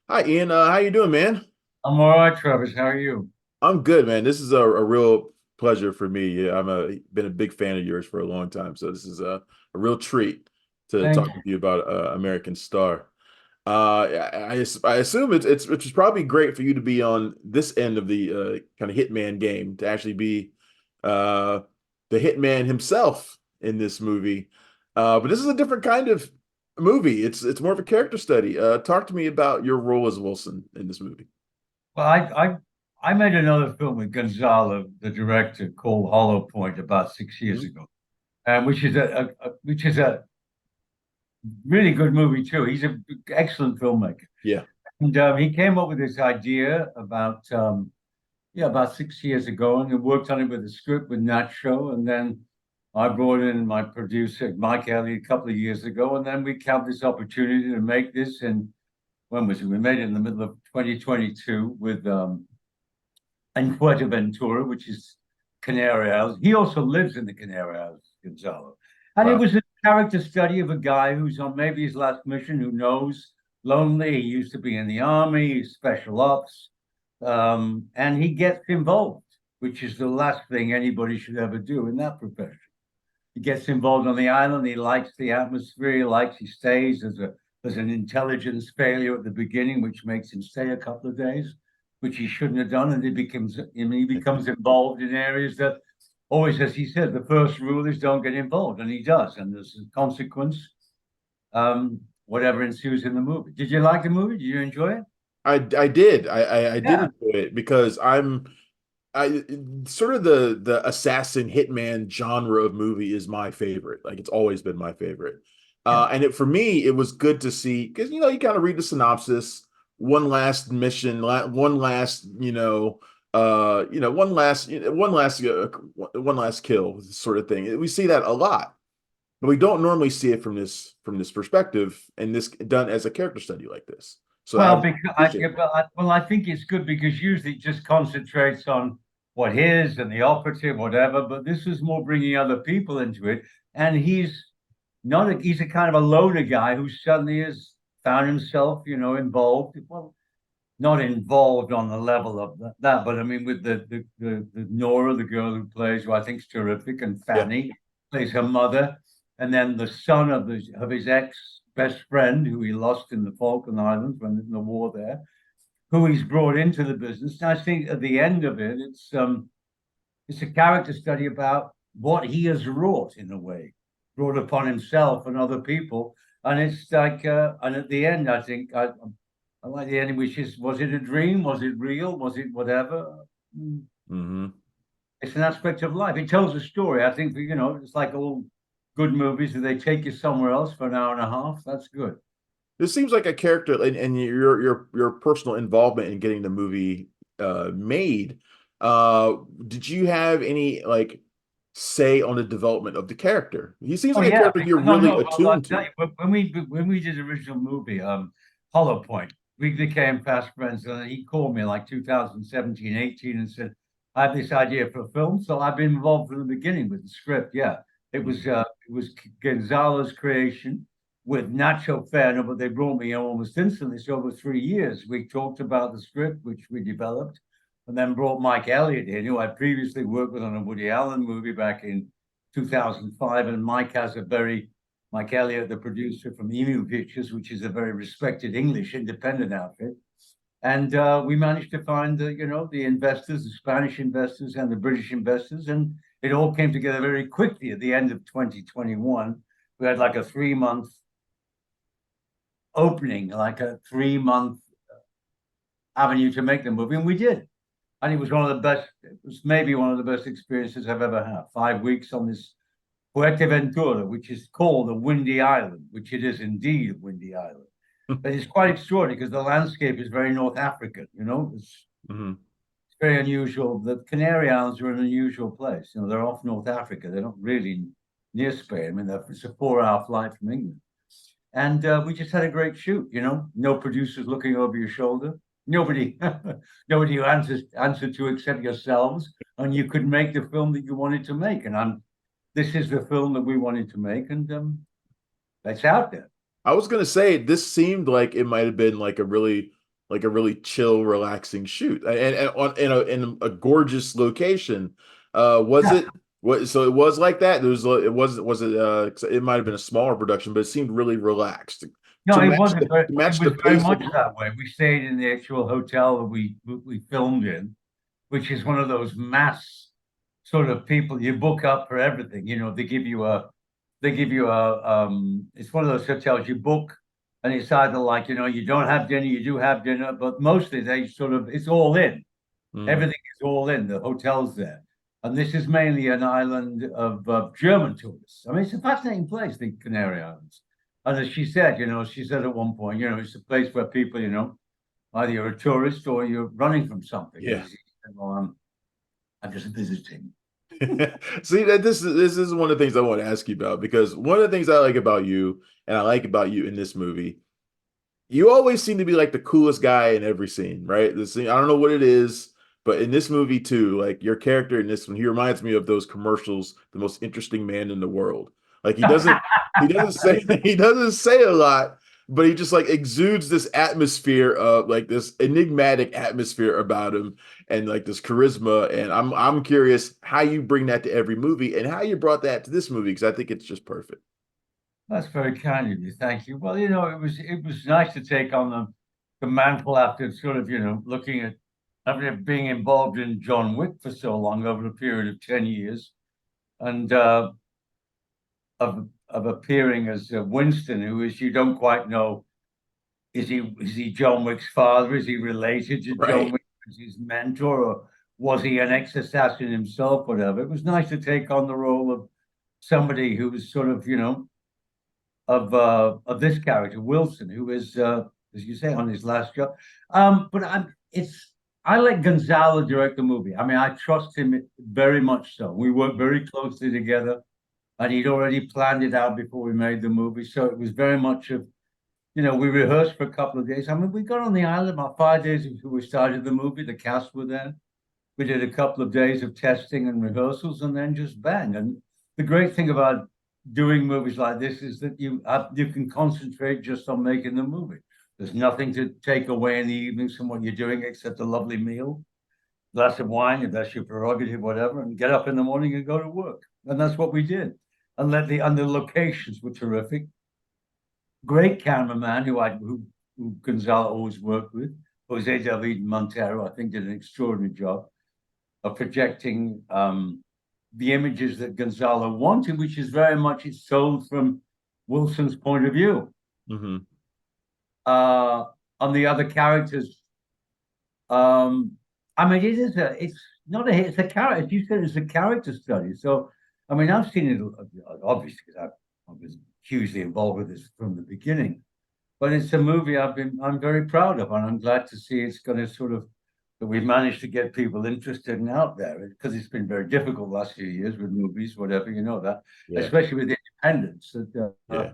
Hi, Ian. How you doing, man? I'm all right, Travis. How are you? I'm good, man. This is a real pleasure for me. Yeah, been a big fan of yours for a long time, so this is a real treat to Thank talk you. with you about American Star. I assume it's which is probably great for you to be on this end of the kind of Hitman game to actually be uh, the Hitman himself in this movie. But this is a different kind of movie. It's more of a character study. Talk to me about your role as Wilson in this movie. Well, I made another film with Gonzalo, the director, called Hollow Point about 6 years Mhm. ago, which is a really good movie too. He's an excellent filmmaker, Yeah. and he came up with this idea about 6 years ago, and he worked on it with the script with Nacho, and then I brought in my producer Mike Elliott a couple of years ago, and then we had this opportunity to make this and when was it? We made it in the middle of 2022 with in Fuerteventura, which is Canary Islands. He also lives in the Canary Islands, Gonzalo. And it Wow. was a character study of a guy who's on maybe his last mission, who knows, lonely. He used to be in the army, he's special ops, and he gets involved, which is the last thing anybody should ever do in that profession. He gets involved on the island. He likes the atmosphere. He stays. There's an intelligence failure at the beginning, which makes him stay a couple of days, which he shouldn't have done. And he becomes involved in areas that always, as he said, the first rule is don't get involved, and he does. And there's a consequence, whatever ensues in the movie. Did you like the movie? Did you enjoy it? I did. I did Yeah. enjoy it because I sort of the assassin hitman genre of movie is my favorite. Like it's always been my favorite. Yeah. And for me it was good to see because you kind of read the synopsis, one last mission, one last one last kill sort of thing. We see that a lot, but we don't normally see it from this perspective and this done as a character study like this. So I Well, because appreciate it. I think it's good because usually it just concentrates on what is and the operative, whatever. But this is more bringing other people into it, and he's a kind of a loner guy who suddenly has found himself, involved. Well, not involved on the level of that, but I mean, with the Nora, the girl who plays, who I think is terrific, and Yeah. Fanny plays her mother, and then the son of his ex best friend, who he lost in the Falkland Islands when in the war there, who he's brought into the business. And I think at the end of it, it's a character study about what he has wrought in a way, brought upon himself and other people. And it's like, and at the end, I like the ending, which is, was it a dream? Was it real? Was it whatever? Mm. Hmm. It's an aspect of life. It tells a story. I think, it's like all good movies that they take you somewhere else for an hour and a half. That's good. This seems like a character and your personal involvement in getting the movie made. Did you have any like say on the development of the character? He seems Oh like a yeah, character you're no, really no. Well, I'll attuned tell to. you, when we did the original movie, Hollow Point, we became fast friends, and he called me like 2017, 18, and said, "I have this idea for a film." So I've been involved from the beginning with the script. Yeah, Mhm. it was Gonzalo's creation with Nacho Ferner, but they brought me in almost instantly. So over 3 years, we talked about the script, which we developed, and then brought Mike Elliott in, who I previously worked with on a Woody Allen movie back in 2005. And Mike Elliott, the producer from Emu Pictures, which is a very respected English independent outfit. And we managed to find the investors, the Spanish investors and the British investors. And it all came together very quickly at the end of 2021. We had like a 3 month opening, like a 3 month avenue to make the movie. And we did. And it was one of the best, it was maybe one of the best experiences I've ever had. 5 weeks on this Fuerteventura, which is called a windy island, which it is indeed a windy island. But it's quite extraordinary because the landscape is very North African, Mhm. it's very unusual. The Canary Islands are an unusual place. They're off North Africa. They're not really near Spain. I mean, it's a 4 hour flight from England. And we just had a great shoot, no producers looking over your shoulder. Nobody, nobody who answered to except yourselves, and you could make the film that you wanted to make. And this is the film that we wanted to make, and it's out there. I was gonna say this seemed like it might have been like a really like a really chill, relaxing shoot, and on in a gorgeous location. Was Yeah. it? What? So it was like that. There was it wasn't was it? It might have been a smaller production, but it seemed really relaxed No, it wasn't, to but it match was the very pace of much the movie. that way. We stayed in the actual hotel that we filmed in, which is one of those mass sort of people you book up for everything. You know, they give you a it's one of those hotels you book, and it's either like, you don't have dinner, you do have dinner, but mostly they sort of it's all in. Mm, Everything is all in. The hotel's there. And this is mainly an island of German tourists. I mean, it's a fascinating place, the Canary Islands. And as she said at one point, it's a place where people, either you're a tourist or you're running from something. And yeah. she said, well, I'm just visiting. See that this is one of the things I want to ask you about, because one of the things I like about you and I like about you in this movie, you always seem to be like the coolest guy in every scene, right? The scene, I don't know what it is, but in this movie too, like your character in this one, he reminds me of those commercials, the most interesting man in the world. Like he doesn't say he doesn't say a lot, but he just like exudes this atmosphere of like this enigmatic atmosphere about him and like this charisma. And I'm curious how you bring that to every movie and how you brought that to this movie, because I think it's just perfect. That's very kind of you. Thank you. Well, it was nice to take on the mantle after sort of, looking at after being involved in John Wick for so long over a period of 10 years. And of appearing as Winston, who is you don't quite know, is he John Wick's father? Is he related to John Right. Wick as his mentor, or was he an ex-assassin himself? Whatever. It was nice to take on the role of somebody who was sort of of this character Wilson, who is as you say on his last job. But I let Gonzalo direct the movie. I mean, I trust him very much so. We work very closely together, and he'd already planned it out before we made the movie. So it was very much of, we rehearsed for a couple of days. I mean, we got on the island about 5 days before we started the movie. The cast were there. We did a couple of days of testing and rehearsals, and then just bang. And the great thing about doing movies like this is that you can concentrate just on making the movie. There's nothing to take away in the evenings from what you're doing except a lovely meal, glass of wine, if that's your prerogative, whatever, and get up in the morning and go to work. And that's what we did. And the locations were terrific. Great cameraman who Gonzalo always worked with, Jose David Montero, I think did an extraordinary job of projecting the images that Gonzalo wanted, which is very much it's sold from Wilson's point of view. Hmm. Uh, on the other characters, um, I mean, it's not it's a character. As you said, it's a character study. So, I mean, I've seen it obviously because I was hugely involved with this from the beginning. But it's a movie I'm very proud of, and I'm glad to see it's going to sort of that we've managed to get people interested and out there because it's been very difficult the last few years with movies, whatever, that, Yeah. especially with independents that Yeah.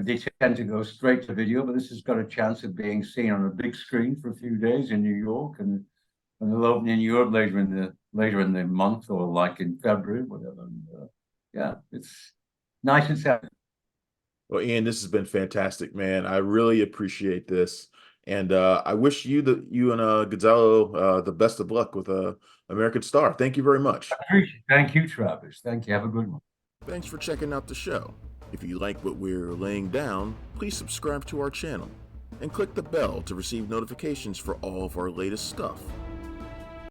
they tend to go straight to video, but this has got a chance of being seen on a big screen for a few days in New York, and it'll open in Europe later in the month or like in February, whatever. And, yeah, it's nice and sad. Well, Ian, this has been fantastic, man. I really appreciate this. And I wish you and Gonzalo the best of luck with American Star. Thank you very much. Thank you, Travis. Thank you. Have a good one. Thanks for checking out the show. If you like what we're laying down, please subscribe to our channel and click the bell to receive notifications for all of our latest stuff.